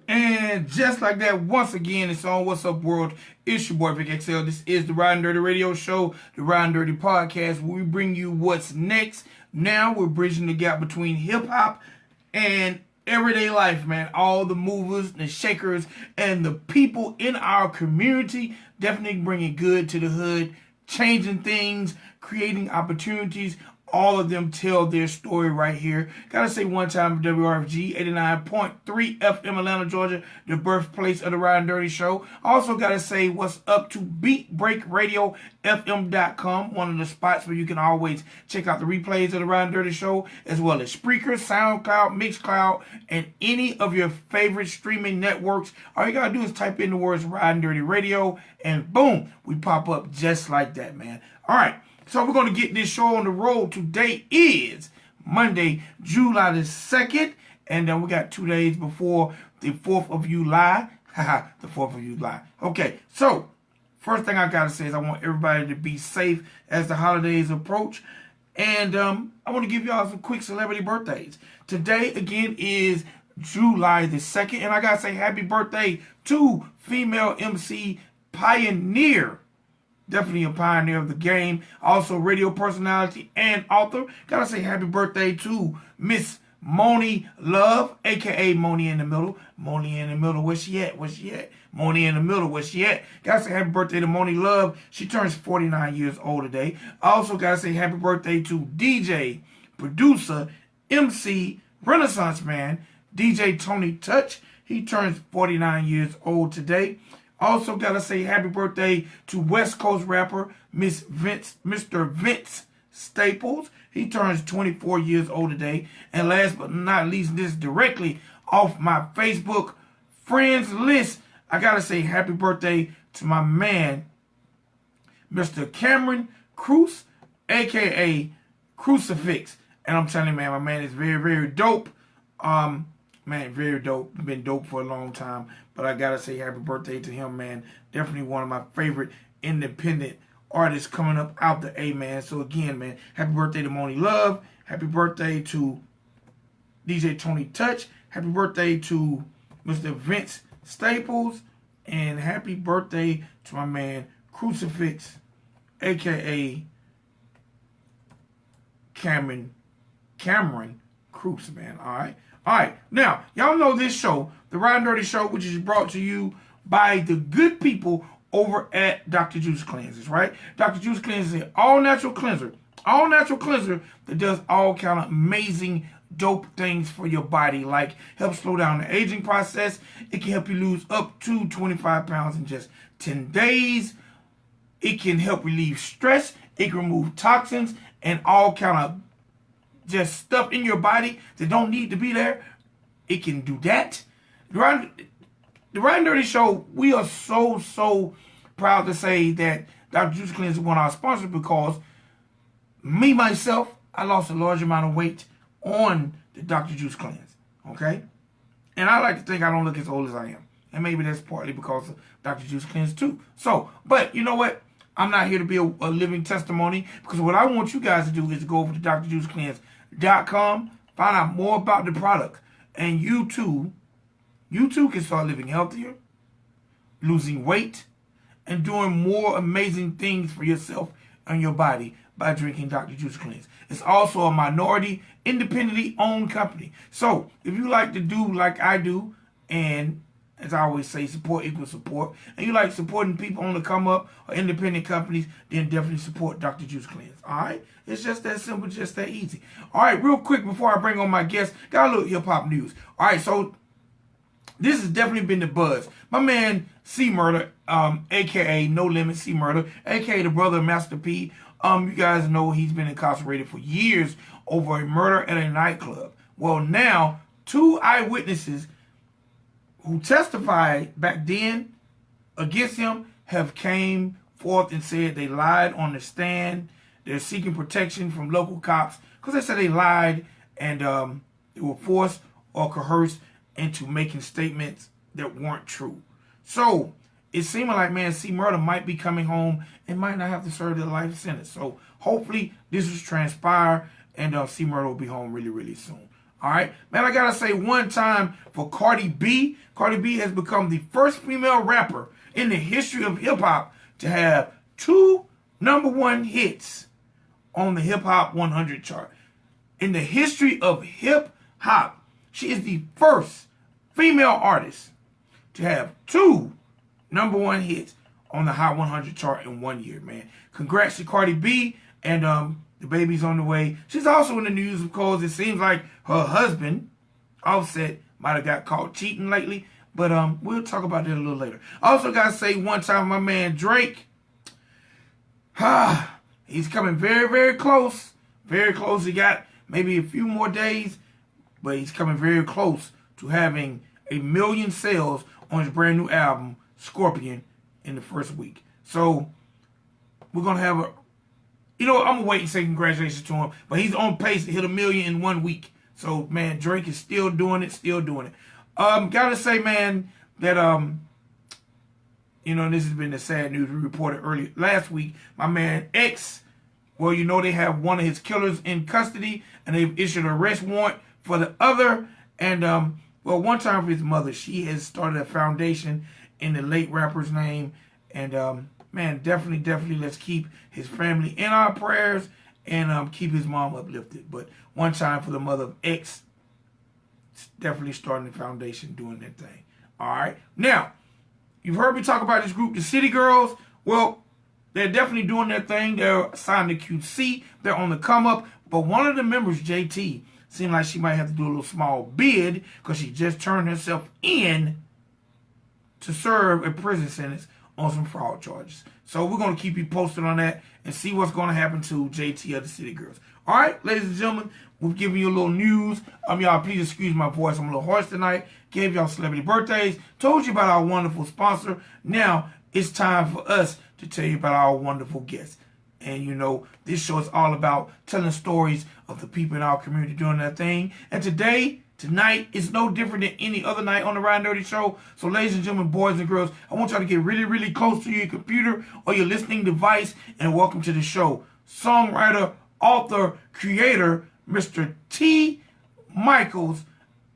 And just like that, once again, it's on What's Up World. It's your boy Vic XL. This is the Ridin Durty Radio Show, the Ridin Durty Podcast, where we bring you what's next. Now we're bridging the gap between hip hop and everyday life, man. All the movers, the shakers, and the people in our community, definitely bringing good to the hood, changing things, creating opportunities. All of them tell their story right here. Gotta say one time, WRFG 89.3 FM Atlanta, Georgia, the birthplace of the Ridin Durty Show. Also gotta say what's up to BeatBreakRadioFM.com, one of the spots where you can always check out the replays of the Ridin Durty Show, as well as Spreaker, SoundCloud, Mixcloud, and any of your favorite streaming networks. All you gotta do is type in the words Ridin Durty Radio, and boom, we pop up just like that, man. All right. So we're going to get this show on the road. Today is Monday, July the 2nd. And then we got 2 days before the 4th of July. Haha, the 4th of July. Okay, so first thing I got to say is I want everybody to be safe as the holidays approach. And I want to give y'all some quick celebrity birthdays. Today, again, is July the 2nd. And I got to say happy birthday to female MC Pioneer. Definitely a pioneer of the game. Also radio personality and author. Gotta say happy birthday to Miss Moni Love, a.k.a. Moni in the Middle. Moni in the Middle, where she at? Where she at? Moni in the Middle, where she at? Gotta say happy birthday to Moni Love. She turns 49 years old today. Also gotta say happy birthday to DJ, producer, MC, Renaissance man, DJ Tony Touch. He turns 49 years old today. Also gotta say happy birthday to West Coast rapper Mr. Vince Staples. He turns 24 years old today. And last but not least, this directly off my Facebook friends list, I gotta say happy birthday to my man, Mr. Cameron Cruz, aka Crucifix. And I'm telling you, man, my man is very, very dope. Man, very dope. Been dope for a long time. But I gotta say happy birthday to him, man. Definitely one of my favorite independent artists coming up out the A, man. So again, man, happy birthday to Moni Love. Happy birthday to DJ Tony Touch. Happy birthday to Mr. Vince Staples. And happy birthday to my man Crucifix, a.k.a. Cameron Cruz, man. All right. All right, now, y'all know this show, the Ridin Durty Show, which is brought to you by the good people over at Dr. Juice Cleansers, right? Dr. Juice Cleansers is an all-natural cleanser that does all kind of amazing, dope things for your body, like help slow down the aging process. It can help you lose up to 25 pounds in just 10 days. It can help relieve stress. It can remove toxins and all kind of just stuff in your body that don't need to be there. It can do that. The Ridin Durty Show, we are so proud to say that Dr. Juice Cleanse is one of our sponsors, because me, myself, I lost a large amount of weight on the Dr. Juice Cleanse, okay? And I like to think I don't look as old as I am. And maybe that's partly because of Dr. Juice Cleanse too. So, but you know what? I'm not here to be a living testimony, because what I want you guys to do is go over to drjuicecleanse.com, find out more about the product, and you too can start living healthier, losing weight, and doing more amazing things for yourself and your body by drinking Dr. Juice Cleanse. It's also a minority, independently owned company. So if you like to do like I do, and as I always say, support equals support, and you like supporting people on the come up or independent companies, then definitely support Dr. Juice Cleanse. All right? It's just that simple, just that easy. All right, real quick before I bring on my guest, got a little hip-hop news. All right, so this has definitely been the buzz. My man C Murder, a.k.a. No Limit C Murder, a.k.a. the brother of Master P. You guys know he's been incarcerated for years over a murder at a nightclub. Well, now, 2 eyewitnesses who testified back then against him have came forth and said they lied on the stand. They're seeking protection from local cops because they said they lied and they were forced or coerced into making statements that weren't true. So it seemed like, man, C Murder might be coming home and might not have to serve the life sentence. So hopefully this will transpire and C Murder will be home really, really soon. All right, man, I gotta say one time for Cardi B. Cardi B has become the first female rapper in the history of hip hop to have 2 #1 hits on the Hip Hop 100 chart. In the history of hip hop, she is the first female artist to have 2 #1 hits on the Hot 100 chart in 1 year, man. Congrats to Cardi B, and the baby's on the way. She's also in the news because it seems like her husband, Offset, might have got caught cheating lately, but we'll talk about that a little later. I also got to say one time, my man Drake, he's coming very, very close. Very close. He got maybe a few more days, but he's coming very close to having 1 million sales on his brand new album, Scorpion, in the first week. So we're going to have a, I'm going to wait and say congratulations to him, but he's on pace to hit 1 million in 1 week. So, man, Drake is still doing it, Gotta say, man, that, this has been the sad news we reported earlier last week. My man X, well, they have one of his killers in custody, and they've issued an arrest warrant for the other. And, one time for his mother, she has started a foundation in the late rapper's name. And, man, definitely let's keep his family in our prayers and keep his mom uplifted. But one time for the mother of X, definitely starting the foundation, doing that thing. All right. Now, you've heard me talk about this group, the City Girls. Well, they're definitely doing their thing. They're signed to QC. They're on the come up. But one of the members, JT, seemed like she might have to do a little small bid because she just turned herself in to serve a prison sentence on some fraud charges. So we're going to keep you posted on that and see what's going to happen to JT of the City Girls. All right, ladies and gentlemen, we've given you a little news. Y'all, please excuse my voice. I'm a little hoarse tonight. Gave y'all celebrity birthdays. Told you about our wonderful sponsor. Now it's time for us to tell you about our wonderful guests. And, this show is all about telling stories of the people in our community doing their thing. And tonight is no different than any other night on the Ridin Durty show. So, ladies and gentlemen, boys and girls, I want y'all to get really, really close to your computer or your listening device and welcome to the show. Songwriter, author, creator, Mr. T.Michaels,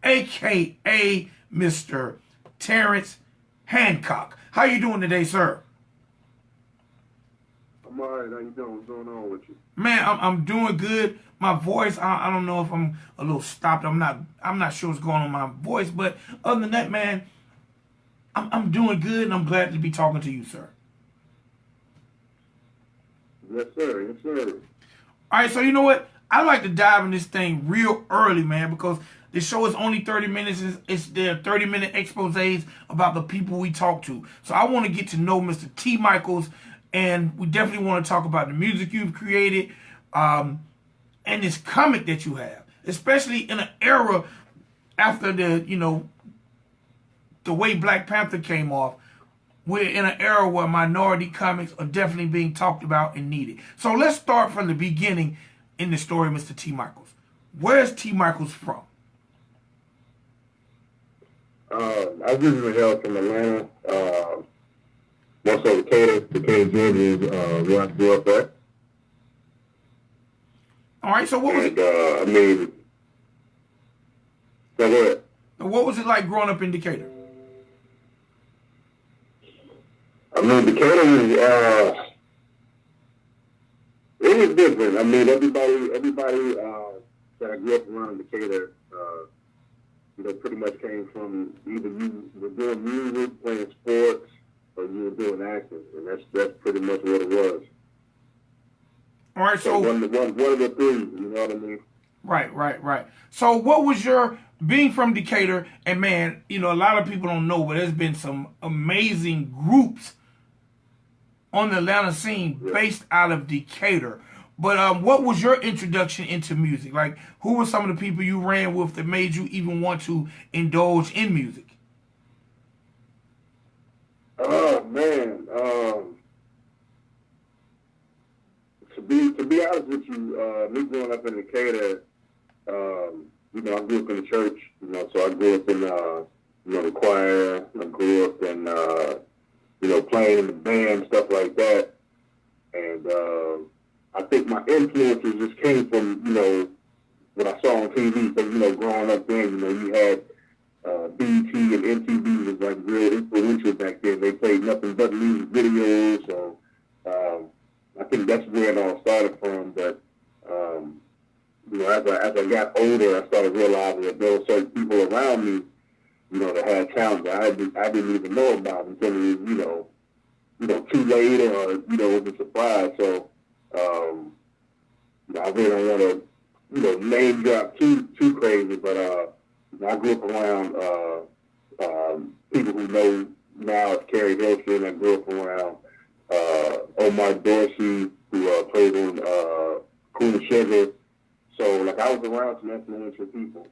a.k.a. Mr. Terrence Hancock. How you doing today, sir? I'm all right. How you doing? What's going on with you? Man, I'm doing good. My voice, I don't know if I'm a little stopped. I'm not sure what's going on with my voice, but other than that, man, I'm doing good, and I'm glad to be talking to you, sir. Yes, sir. Yes, sir. All right, so you know what? I like to dive in this thing real early, man, because the show is only 30 minutes. It's their 30-minute exposés about the people we talk to. So I want to get to know Mr. T.Michaels, and we definitely want to talk about the music you've created, and this comic that you have, especially in an era after the way Black Panther came off. We're in an era where minority comics are definitely being talked about and needed. So let's start from the beginning in the story of Mr. T.Michaels. Where's T.Michaels from? I originally hail from Atlanta. More so Decatur, Georgia is where I grew up at. All right, so what was it? Go ahead. What was it like growing up in Decatur? Decatur was, it was different. Everybody that I grew up around Decatur, pretty much came from either you were doing music, playing sports, or you were doing acting, and that's pretty much what it was. All right, so one of the three, you know what I mean? Right. So what was your, being from Decatur, and man, a lot of people don't know, but there's been some amazing groups on the Atlanta scene based out of Decatur. But what was your introduction into music? Like, who were some of the people you ran with that made you even want to indulge in music? Oh, man. To be honest with you, me growing up in Decatur, I grew up in the church, so I grew up in, the choir. I grew up in, playing in the band, stuff like that. And I think my influences just came from, what I saw on TV. So, growing realizing that there were certain people around me, that had talent that I didn't even know about until it was, too late or, was a surprise. So, I really don't want to, name drop too crazy, but I grew up around people who know now as Kerry Hilson. I grew up around Omar Dorsey, who plays on Cool Sugar. So, like, I was around some influential people.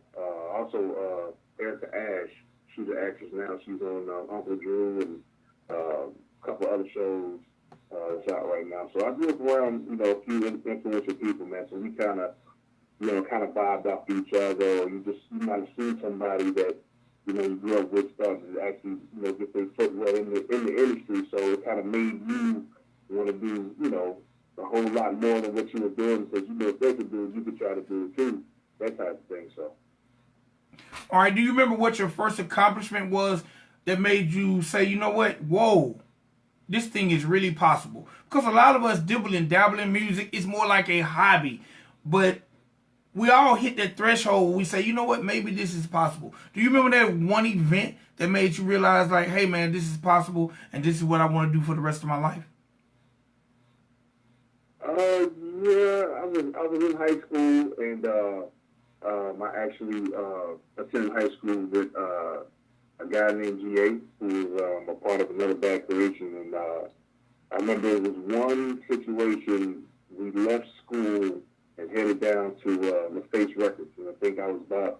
Also, Erica Ash, she's an actress now. She's on Uncle Drew and a couple other shows that's out right now. So I grew up around, a few influential people, man. So we kind of vibed off each other. Or you might have seen somebody that, you grew up with, started to actually, get their foot wet in the industry. So it kind of made you want to do, a whole lot more than what you were doing, because if they could do it, you could try to do it too. That type of thing. So. All right. Do you remember what your first accomplishment was that made you say, you know what? Whoa, this thing is really possible? Because a lot of us dibble and dabble in music. It's more like a hobby. But we all hit that threshold where we say, you know what? Maybe this is possible. Do you remember that one event that made you realize, like, hey, man, this is possible and this is what I want to do for the rest of my life? Yeah, I was in high school, and I actually attended high school with a guy named G.A., who was a part of another bad creation. And I remember it was one situation, we left school and headed down to LaFace Records. And I think I was about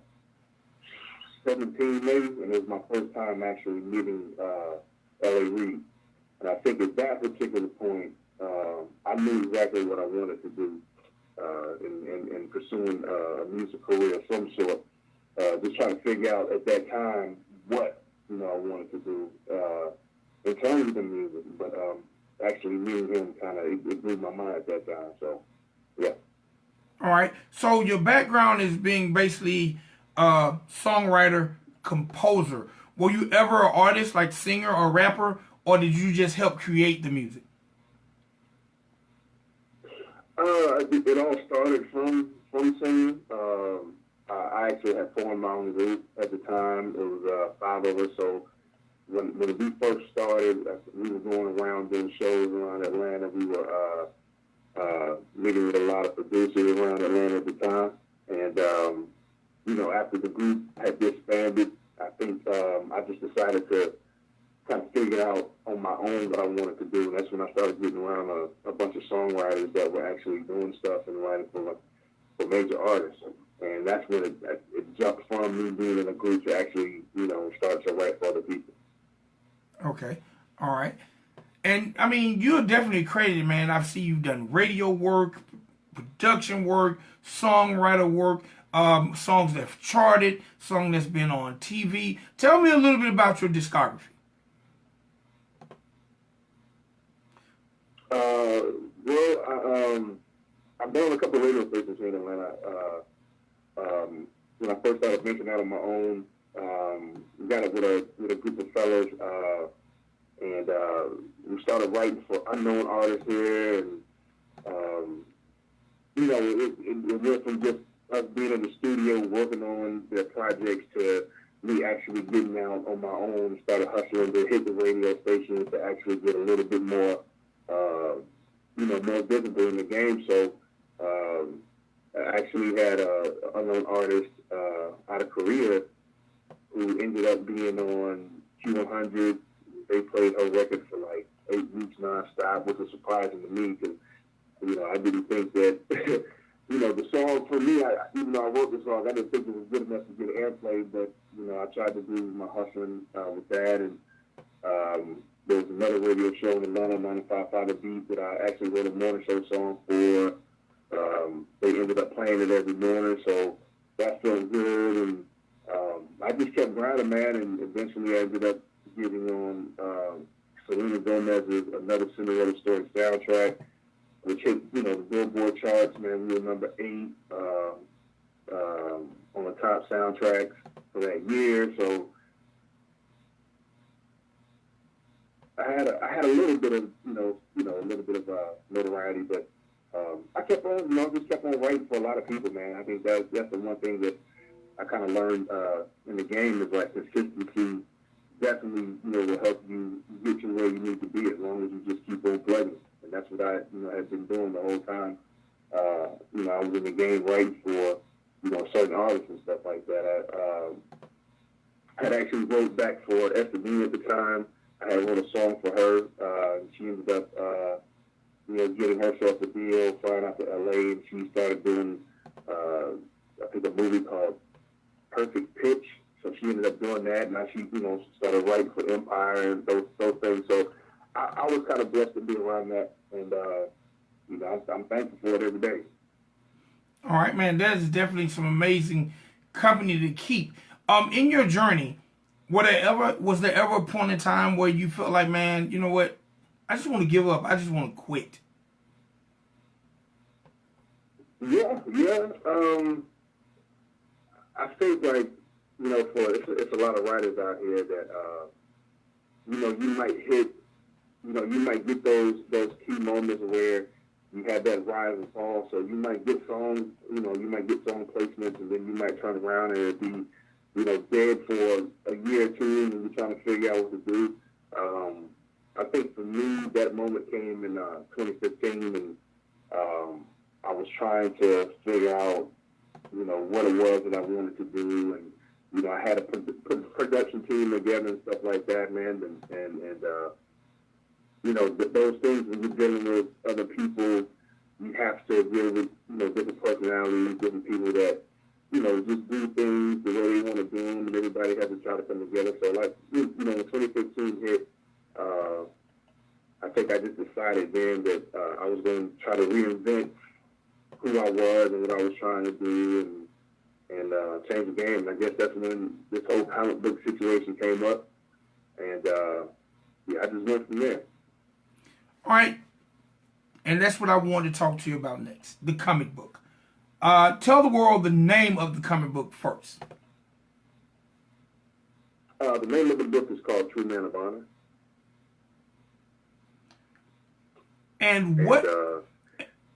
17 maybe, and it was my first time actually meeting L.A. Reid. And I think at that particular point, I knew exactly what I wanted to do in pursuing a music career of some sort. Just trying to figure out at that time what I wanted to do in terms of the music. But actually meeting him it blew my mind at that time. So, yeah. All right. So your background is being basically songwriter, composer. Were you ever an artist, like singer or rapper, or did you just help create the music? It all started from singing. I actually had formed my own group at the time. It was 5 of us. So when we first started, we were going around doing shows around Atlanta. We were meeting with a lot of producers around Atlanta at the time. And, after the group had disbanded, I think I just decided to kind of figure out on my own what I wanted to do. And that's when I started getting around a bunch of songwriters that were actually doing stuff and writing for major artists. And that's when it jumped from me being in a group to actually, start to write for other people. Okay. All right. And, I mean, you're definitely credited, man. I've seen you've done radio work, production work, songwriter work, songs that have charted, songs that's been on TV. Tell me a little bit about your discography. I've done a couple of radio stations here in Atlanta. When I first started venturing out on my own, got it with a group of fellas, and we started writing for unknown artists here, and it went from just us being in the studio working on their projects to me actually getting out on my own, started hustling to hit the radio stations to actually get a little bit more, more visible in the game. So I actually had an unknown artist out of Korea who ended up being on Q100. They played her record for like 8 weeks nonstop, which was surprising to me because, I didn't think that, the song for me, even though I wrote the song, I didn't think it was good enough to get airplay, but, I tried to do my hustling with that. And there was another radio show in Atlanta, 95.5 The Beat, that I actually wrote a morning show song for. They ended up playing it every morning, so that felt good. And I just kept grinding, man, and eventually I ended up getting on Selena Gomez's Another Cinderella Story soundtrack, which hit, the Billboard charts, man. We were number 8 on the top soundtracks for that year. So I had a little bit of, a little bit of notoriety, but I kept on, just kept on writing for a lot of people, man. I think that's the one thing that I kind of learned in the game is like consistency definitely, will help you get you where you need to be as long as you just keep on plugging. And that's what I, had been doing the whole time. I was in the game writing for, certain artists and stuff like that. I had actually wrote back for Esther Dean at the time. I had wrote a song for her. She ended up, getting herself a deal, flying out to LA, and she started doing, I think, a movie called Perfect Pitch. So she ended up doing that, and now she, started writing for Empire and those things. So I was kind of blessed to be around that, and I'm thankful for it every day. All right, man, that is definitely some amazing company to keep. In your journey, was there ever a point in time where you felt like, man, you know what, I just want to give up, I just want to quit? Yeah. I think like, it's a lot of writers out here that, you might hit, you might get those key moments where you have that rise and fall. So you might get songs, you might get song placements, and then you might turn around and it'll be, dead for a year or two, and you're trying to figure out what to do. I think for me, that moment came in 2015, and I was trying to figure out, what it was that I wanted to do, and I had to put the production team together and stuff like that, man, and those things when you're dealing with other people, you have to deal with, different personalities, different people that, just do things the way they want to do them, and everybody has to try to come together. So, like, when 2015 hit, I think I just decided then that I was going to try to reinvent who I was and what I was trying to do, and change the game. And I guess that's when this whole comic book situation came up, and I just went from there. All right, and that's what I wanted to talk to you about next, the comic book. Tell the world the name of the comic book first. The name of the book is called True Man of Honor. And what?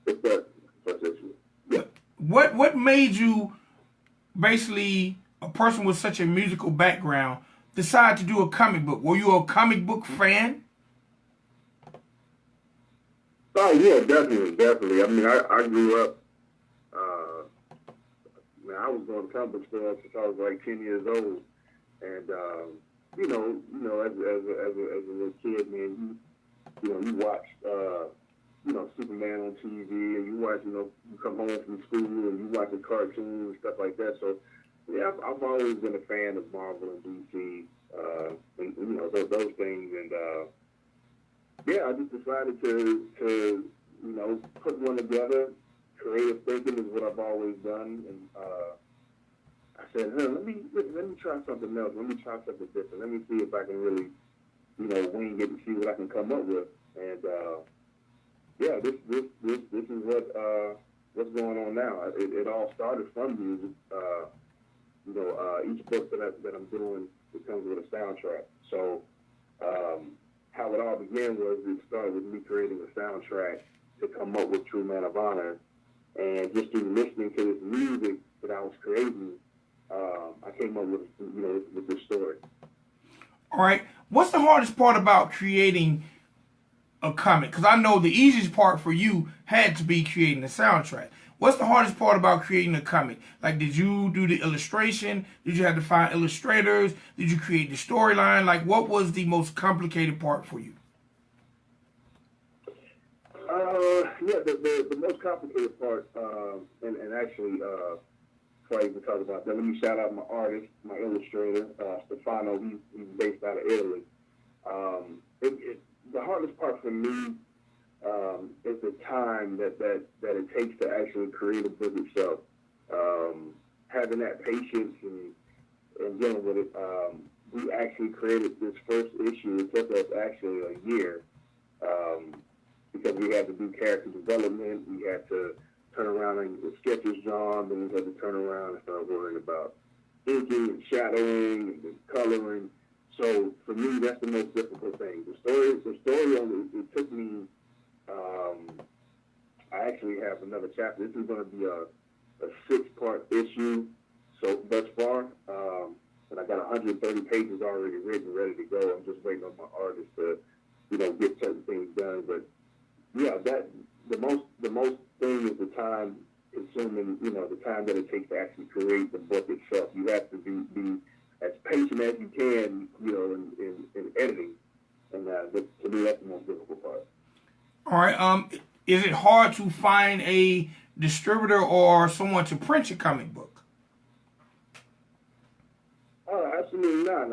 It's that first issue. Yeah. What made you, basically, a person with such a musical background, decide to do a comic book? Were you a comic book fan? Oh yeah, definitely. I mean, I grew up. I was going to comic book stores since I was like 10 years old, and as a little kid, man, you watched Superman on TV, and you watch, you come home from school and you watch the cartoons and stuff like that. So yeah, I've always been a fan of Marvel and DC, and those things, and I just decided to put one together. Creative thinking is what I've always done, and I said, let me try something else. Let me try something different. Let me see if I can really, wing it and see what I can come up with. And this is what's going on now. It all started from music. Each book that I'm doing, it comes with a soundtrack. So how it all began was it started with me creating a soundtrack to come up with True Man of Honor. And just through listening to this music that I was creating, I came up with this story. All right. What's the hardest part about creating a comic? Because I know the easiest part for you had to be creating the soundtrack. What's the hardest part about creating a comic? Like, did you do the illustration? Did you have to find illustrators? Did you create the storyline? Like, what was the most complicated part for you? The most complicated part, and actually, before I even talk about that, let me shout out my artist, my illustrator, Stefano. He's based out of Italy. The hardest part for me is the time that it takes to actually create a book itself. Having that patience and dealing with it. We actually created this first issue. It took us actually a year. Because we had to do character development, we had to turn around and get sketches drawn, then we had to turn around and start worrying about inking and shadowing and coloring. So for me, that's the most difficult thing. The story on it took me. I actually have another chapter. This is going to be a 6-part issue. so thus far. And I got 130 pages already written, ready to go. I'm just waiting on my artist to, get certain things done. But yeah, that the most thing is the time consuming, the time that it takes to actually create the book itself. You have to be as patient as you can, in editing. And to me, that's the most difficult part. All right. Is it hard to find a distributor or someone to print your comic book? Oh, absolutely not.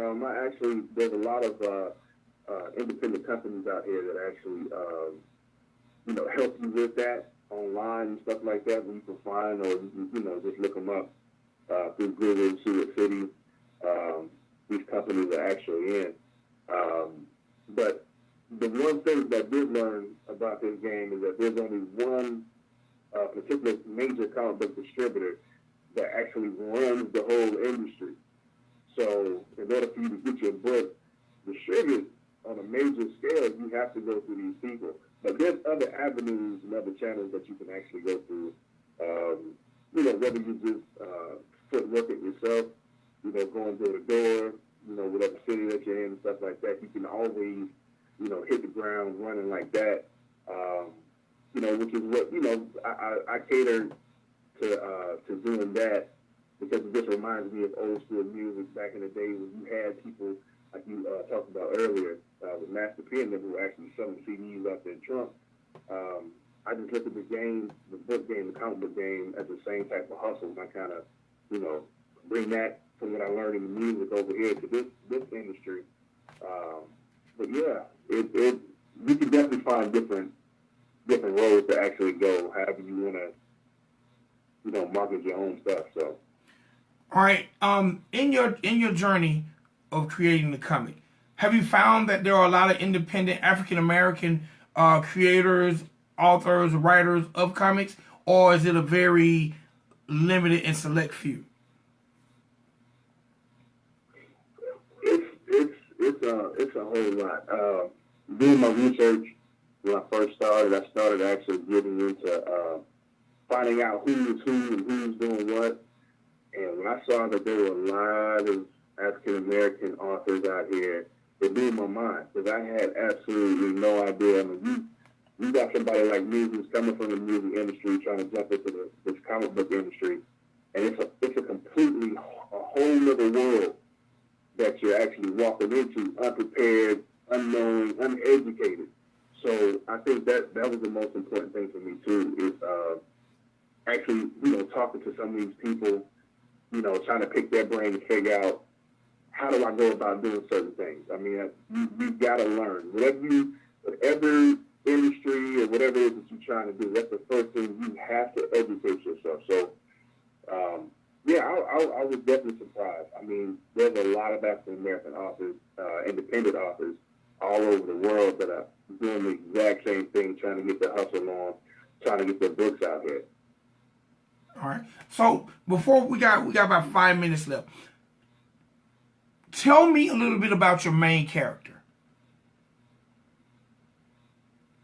There's a lot of independent companies out here that actually, help you with that online and stuff like that. Where you can find, or you can, just look them up through Google and see what city these companies are actually in. But the one thing that I did learn about this game is that there's only one particular major comic book distributor that actually runs the whole industry. So in order for you to get your book distributed on a major scale, you have to go through these people. But there's other avenues and other channels that you can actually go through. Whether you just footwork it yourself, going door to door, whatever city that you're in and stuff like that, you can always, hit the ground running like that. Which is what, I cater to doing that, because it just reminds me of old school music back in the day when you had people like you talked about earlier with Master P and them who were actually selling CDs out their trunk. I just look at the game, the book game, the comic book game as the same type of hustle, and I kind of, bring that from what I learned in the music over here to this industry. But yeah, you can definitely find different roads to actually go, however you want to, market your own stuff. So. All right. In your journey of creating the comic, have you found that there are a lot of independent African American creators, authors, writers of comics, or is it a very limited and select few? It's a whole lot. Doing my research when I first started, I started actually getting into finding out who is who and who's doing what. And when I saw that there were a lot of African American authors out here, it blew my mind, because I had absolutely no idea. I mean, you got somebody like me who's coming from the music industry trying to jump into this comic book industry, and it's a completely a whole other world that you're actually walking into, unprepared, unknowing, uneducated. So I think that was the most important thing for me too, is actually, talking to some of these people, trying to pick their brain to figure out, how do I go about doing certain things? I mean, you've got to learn. Whatever industry or whatever it is that you're trying to do, that's the first thing. You have to educate yourself. So, I was definitely surprised. I mean, there's a lot of African American authors, independent authors, all over the world that are doing the exact same thing, trying to get their hustle on, trying to get their books out here. All right. So before we got about 5 minutes left. Tell me a little bit about your main character.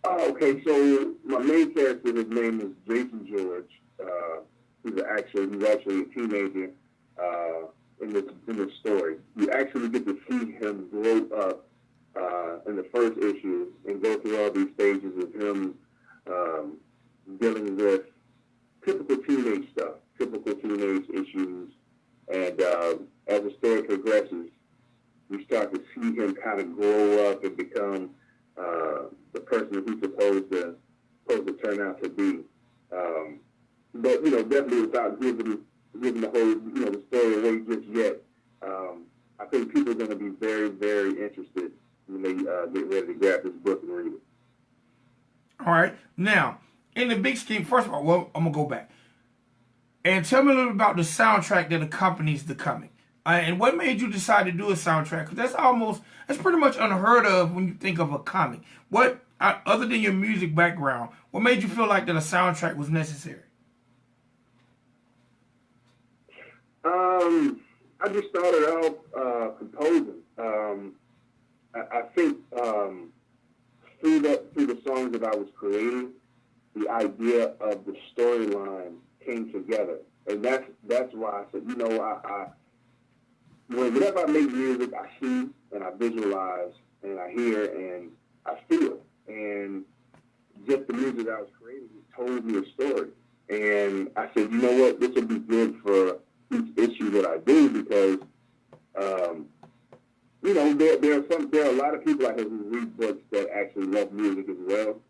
Okay, so my main character, his name is Jason George. He's actually a teenager in this story. You actually get to see him grow up in the first issue and go through all these stages of him dealing with typical teenage stuff, typical teenage issues, and as the story progresses, you start to see him kind of grow up and become the person that he's supposed to turn out to be. But definitely without giving the whole the story away just yet. I think people are going to be very, very interested when they get ready to grab this book and read it. All right. Now, in the big scheme, first of all, well, I'm gonna go back and tell me a little about the soundtrack that accompanies the comic. And what made you decide to do a soundtrack? Because that's pretty much unheard of when you think of a comic. What, other than your music background, what made you feel like that a soundtrack was necessary? I just started out composing. I think through the songs that I was creating, the idea of the storyline came together, and that's that's why I said, you know, whenever I make music, I see and I visualize and I hear and I feel. And just the music I was creating just told me a story. And I said, you know what, this would be good for each issue that I do because, you know, there are a lot of people out here who read books that actually love music as well.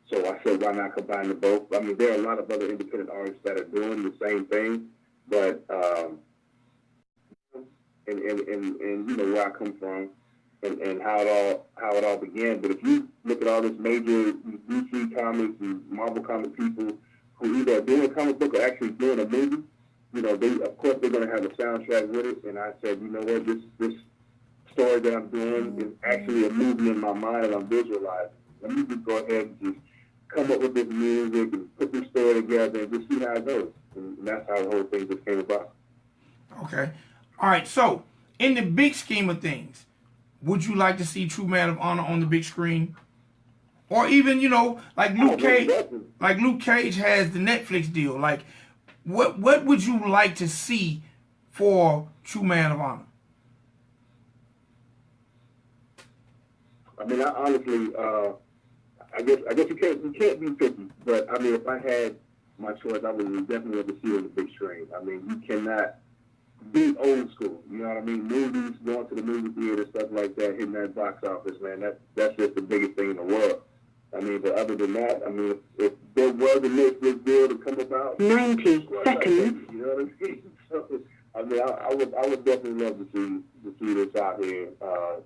So I said, why not combine the both? I mean, there are a lot of other independent artists that are doing the same thing, but and you know where I come from and how it all began. But if you look at all this major DC comics and Marvel comic people who either are doing a comic book or actually doing a movie, you know, of course they're going to have a soundtrack with it. And I said, you know what, this story that I'm doing is actually a movie in my mind and I'm visualizing. Let me just go ahead and just come up with this music and put this story together and just see how it goes. And that's how the whole thing just came about. Okay. All right. So, in the big scheme of things, would you like to see True Man of Honor on the big screen? Or even, you know, like Luke Cage has the Netflix deal. Like, what would you like to see for True Man of Honor? I mean, I honestly, I guess you can't be picky. But I mean, if I had my choice, I would definitely love to see it on the big screen. I mean, you cannot be old school. You know what I mean? Movies, going to the movie theater, stuff like that, hitting that box office, man. That's just the biggest thing in the world. I mean, but other than that, I mean, if there was a Netflix deal to come about, 90 seconds. You know what I mean? So, I mean, I would definitely love to see this out here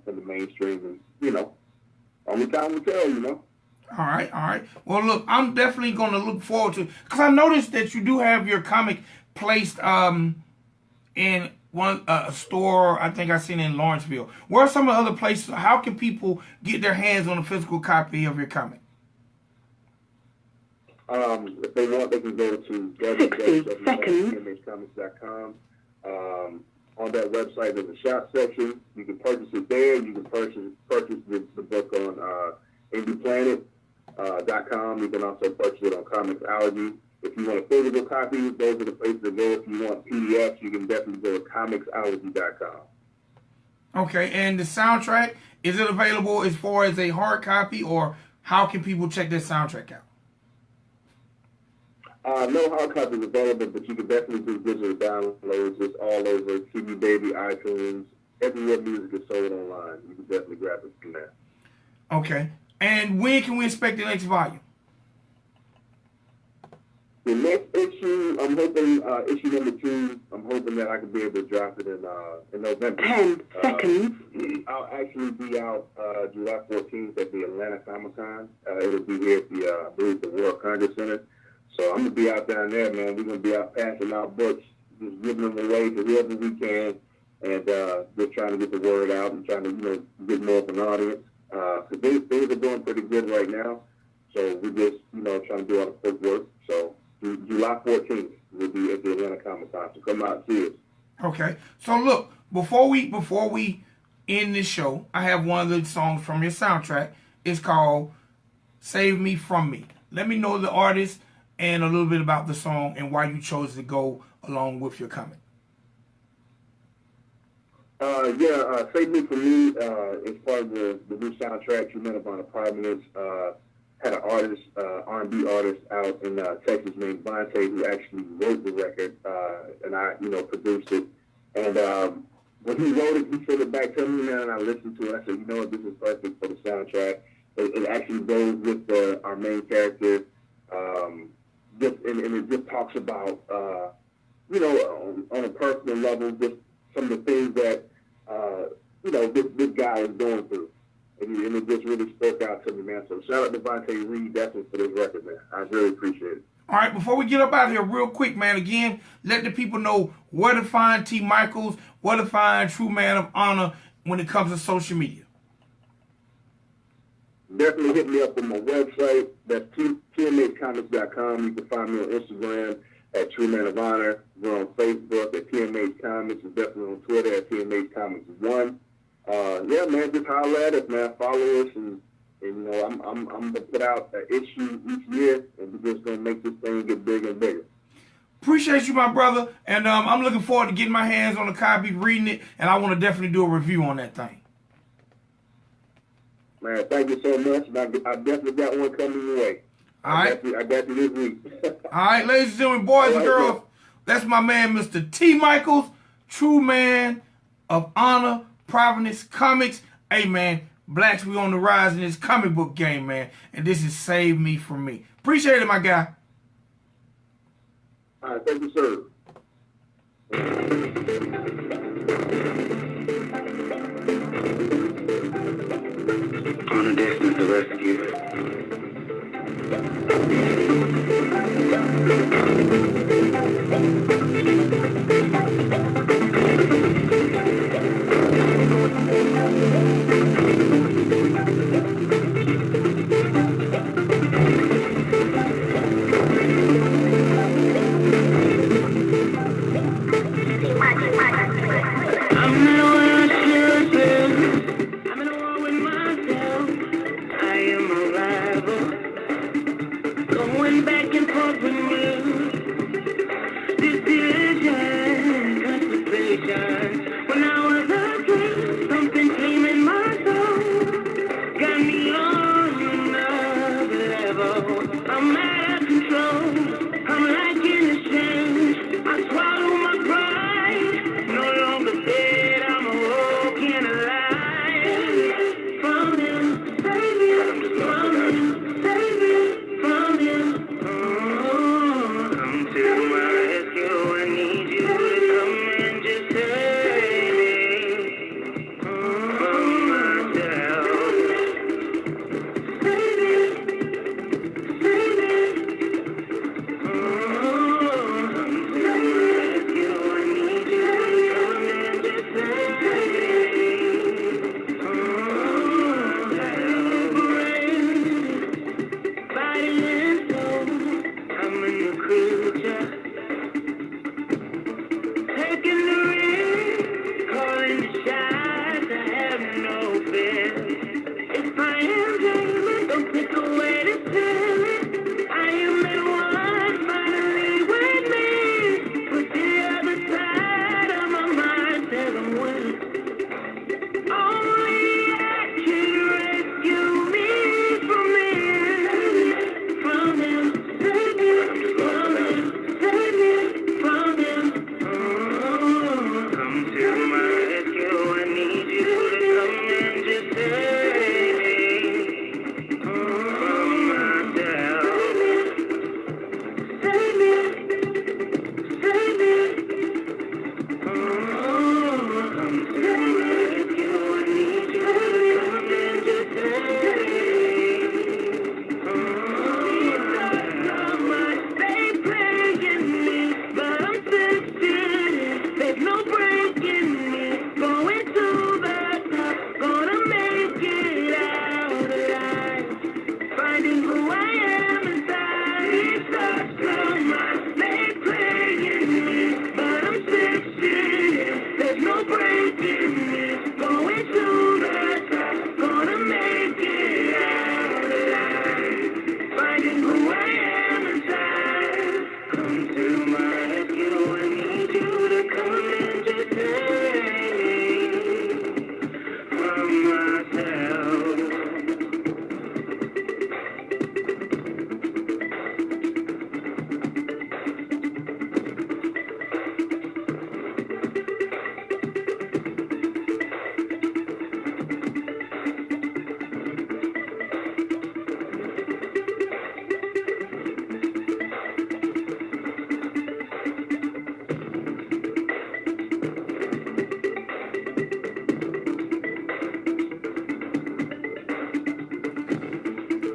in the mainstream, and you know, only time will tell, you know. All right. Well, look, I'm definitely going to look forward to it because I noticed that you do have your comic placed in one a store. I think I seen it in Lawrenceville. Where are some of the other places? How can people get their hands on a physical copy of your comic? If they want, they can go to 60 seconds. TMHcomics.com. On that website, there's a shop section. You can purchase it there. You can purchase the book on IndiePlanet.com. You can also purchase it on Comixology. If you want a physical copy, those are the places to go. If you want PDFs, you can definitely go to Comixology.com. Okay, and the soundtrack, is it available as far as a hard copy, or how can people check that soundtrack out? No hard copies available, but you can definitely do digital downloads. It's all over CD Baby, iTunes, everywhere music is sold online. You can definitely grab it from there. Okay, and when can we expect the next volume? The next issue, I'm hoping, issue number 2, I'm hoping that I can be able to drop it in November. 10 seconds. I'll actually be out July 14th at the Atlanta Comic-Con. It'll be here at the, I believe, the World Congress Center. So I'm going to be out down there, man. We're going to be out passing out books, just giving them away to whoever we can, and just trying to get the word out and trying to, you know, get more of an audience. Because things are going pretty good right now. So we're just, you know, trying to do all the quick work. So July 14th, we'll be at the Atlanta Comic-Con. So come out and see us. Okay. So look, before we end this show, I have one of the songs from your soundtrack. It's called Save Me From Me. Let me know the artist and a little bit about the song and why you chose to go along with your comic. Save Me From Me is part of the new soundtrack, True Men of Honor Prominence. Had an artist, R&B artist out in Texas named Vontae who actually wrote the record, and I, you know, produced it. And when he wrote it, he sent it back to me, man, and I listened to it. I said, you know what, this is perfect for the soundtrack. It actually goes with our main character. And it just talks about, you know, on a personal level, just some of the things that, you know, this guy is going through. And it just really spoke out to me, man. So shout out to Vontae Reed, definitely for this record, man. I really appreciate it. All right, before we get up out of here real quick, man, again, let the people know where to find T.Michaels, where to find True Man of Honor when it comes to social media. Definitely hit me up on my website. That's TMHcomics.com. You can find me on Instagram at True Man of Honor. We're on Facebook at TMH Comics. We're definitely on Twitter at TMH Comics 1. Yeah, man, just holler at us, man. Follow us, and you know, I'm gonna put out an issue each year, and we're just gonna make this thing get bigger and bigger. Appreciate you, my brother. And I'm looking forward to getting my hands on the copy, reading it, and I want to definitely do a review on that thing. Man, thank you so much. And I definitely got one coming your way. All right. I got you this week. All right, ladies and gentlemen, boys and girls, that's my man, Mr. T.Michaels, true man of honor, Providence Comics. Hey, man, blacks, we on the rise in this comic book game, man. And this has saved me from me. Appreciate it, my guy. All right, thank you, sir. On a distance to rescue.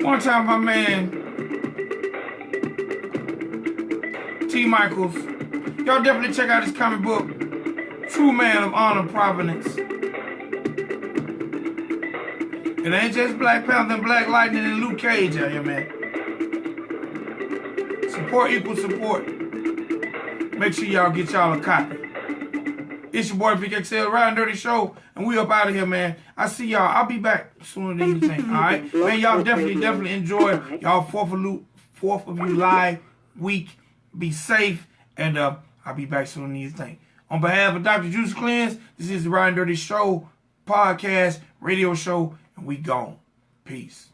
One time, my man, T.Michaels. Y'all definitely check out his comic book, True Man of Honor, Providence. It ain't just Black Panther and Black Lightning and Luke Cage out here, man. Support equals support. Make sure y'all get y'all a copy. It's your boy Vic XL, Ridin Durty Show, and we up out of here, man. I see y'all. I'll be back sooner than you think, all right? Man, y'all definitely enjoy y'all 4th of July week. Be safe And I'll be back soon in this thing. On behalf of Dr. Juice Cleanse, this is the Ridin Durty Show, podcast, radio show, and we gone. Peace.